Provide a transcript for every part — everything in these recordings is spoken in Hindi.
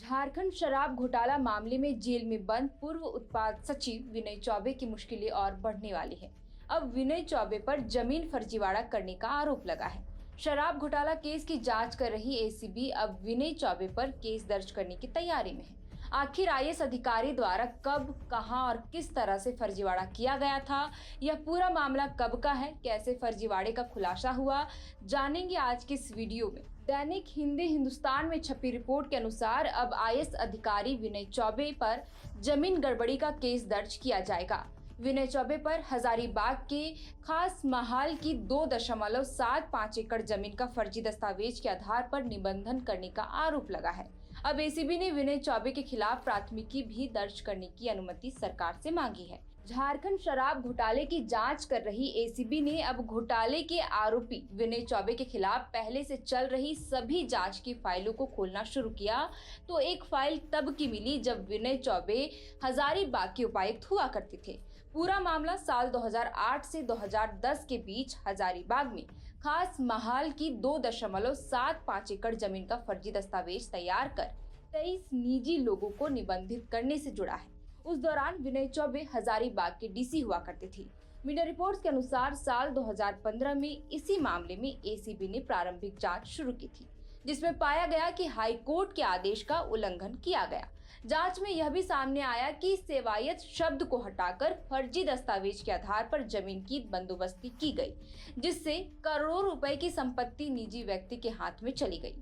झारखंड शराब घोटाला मामले में जेल में बंद पूर्व उत्पाद सचिव विनय चौबे की मुश्किलें और बढ़ने वाली है। अब विनय चौबे पर जमीन फर्जीवाड़ा करने का आरोप लगा है। शराब घोटाला केस की जांच कर रही एसीबी अब विनय चौबे पर केस दर्ज करने की तैयारी में है। आखिर आईएएस अधिकारी द्वारा कब, कहां और किस तरह से फर्जीवाड़ा किया गया था, यह पूरा मामला कब का है, कैसे फर्जीवाड़े का खुलासा हुआ, जानेंगे आज के इस वीडियो में। दैनिक हिंदुस्तान में छपी रिपोर्ट के अनुसार अब आईएएस अधिकारी विनय चौबे पर जमीन गड़बड़ी का केस दर्ज किया जाएगा। विनय चौबे पर हजारीबाग के खास महाल की 2.75 एकड़ जमीन का फर्जी दस्तावेज के आधार पर निबंधन करने का आरोप लगा है। अब एसीबी ने विनय चौबे के खिलाफ प्राथमिकी भी दर्ज करने की अनुमति सरकार से मांगी है। झारखंड शराब घोटाले की जांच कर रही एसीबी ने अब घोटाले के आरोपी विनय चौबे के खिलाफ पहले से चल रही सभी जांच की फाइलों को खोलना शुरू किया। तो एक फाइल तब की मिली जब विनय चौबे हजारीबाग के उपायुक्त हुआ करते थे। पूरा मामला साल 2008 से 2010 के बीच हजारीबाग में खास महाल की 2.75 एकड़ जमीन का फर्जी दस्तावेज तैयार कर 23 निजी लोगों को निबंधित करने से जुड़ा है। उस दौरान विनय चौबे हजारीबाग के डीसी हुआ करते थे। मीडिया रिपोर्ट्स के अनुसार साल 2015 में इसी मामले में एसीबी ने प्रारंभिक जांच शुरू की थी, जिसमें पाया गया कि हाई कोर्ट के आदेश का उल्लंघन किया गया। जांच में यह भी सामने आया कि सेवायत शब्द को हटाकर फर्जी दस्तावेज के आधार पर जमीन की बंदोबस्ती की गई, जिससे करोड़ों रुपए की संपत्ति निजी व्यक्ति के हाथ में चली गई।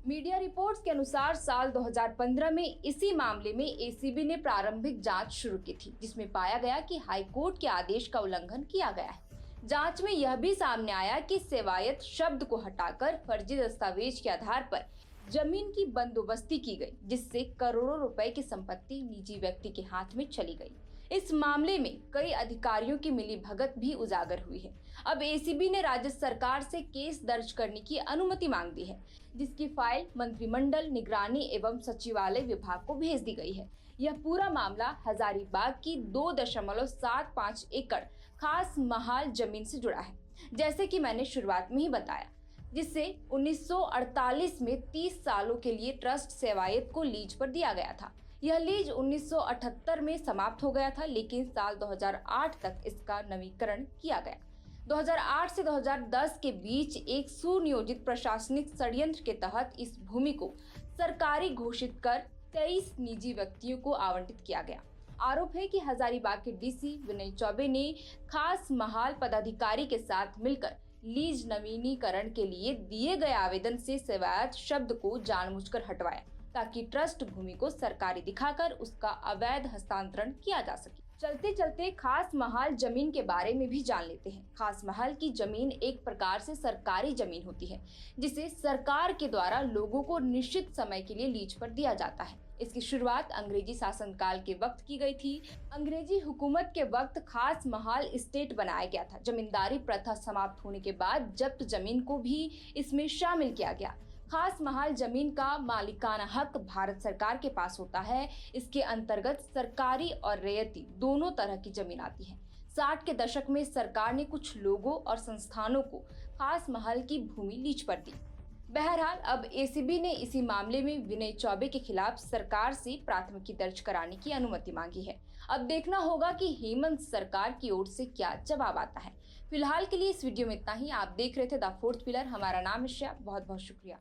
मीडिया रिपोर्ट्स के अनुसार साल 2015 में इसी मामले में एसीबी ने प्रारंभिक जांच शुरू की थी, जिसमें पाया गया कि हाई कोर्ट के आदेश का उल्लंघन किया गया है। जांच में यह भी सामने आया कि सेवायत शब्द को हटाकर फर्जी दस्तावेज के आधार पर जमीन की बंदोबस्ती की गई, जिससे करोड़ों रुपए की संपत्ति निजी व्यक्ति के हाथ में चली गई। इस मामले में कई अधिकारियों की मिलीभगत भी उजागर हुई है। अब एसीबी ने राज्य सरकार से केस दर्ज करने की अनुमति मांग दी है, जिसकी फाइल मंत्रिमंडल, निगरानी एवं सचिवालय विभाग को भेज दी गई है। यह पूरा मामला हजारीबाग की 2.75 एकड़ खास महाल जमीन से जुड़ा है, जैसे कि मैंने शुरुआत में ही बताया, जिसे 1948 में 30 सालों के लिए ट्रस्ट सेवायत को लीज पर दिया गया था। यह लीज 1978 में समाप्त हो गया था, लेकिन साल 2008 तक इसका नवीकरण किया गया। 2008 से 2010 के बीच एक सुनियोजित प्रशासनिक षड्यंत्र के तहत इस भूमि को सरकारी घोषित कर 23 निजी व्यक्तियों को आवंटित किया गया। आरोप है कि हजारीबाग के डीसी विनय चौबे ने खास महाल पदाधिकारी के साथ मिलकर लीज नवीनीकरण के लिए दिए गए आवेदन से सेवायत शब्द को जानबूझकर हटवाया, ताकि ट्रस्ट भूमि को सरकारी दिखाकर उसका अवैध हस्तांतरण किया जा सके। चलते चलते खास महाल जमीन के बारे में भी जान लेते हैं। खास महाल की जमीन एक प्रकार से सरकारी जमीन होती है, जिसे सरकार के द्वारा लोगों को निश्चित समय के लिए लीज पर दिया जाता है। इसकी शुरुआत अंग्रेजी शासनकाल के वक्त की गई थी। अंग्रेजी हुकूमत के वक्त खास महाल स्टेट बनाया गया था। जमींदारी प्रथा समाप्त होने के बाद जब्त जमीन को भी इसमें शामिल किया गया। खास महाल जमीन का मालिकाना हक भारत सरकार के पास होता है। इसके अंतर्गत सरकारी और रैयती दोनों तरह की जमीन आती है। 60 के दशक में सरकार ने कुछ लोगों और संस्थानों को खास महल की भूमि लीज पर दी। बहरहाल अब एसीबी ने इसी मामले में विनय चौबे के खिलाफ सरकार से प्राथमिकी दर्ज कराने की अनुमति मांगी है। अब देखना होगा कि हेमंत सरकार की ओर से क्या जवाब आता है। फिलहाल के लिए इस वीडियो में इतना ही। आप देख रहे थे द फोर्थ पिलर। हमारा नाम है श्रेया। बहुत बहुत शुक्रिया।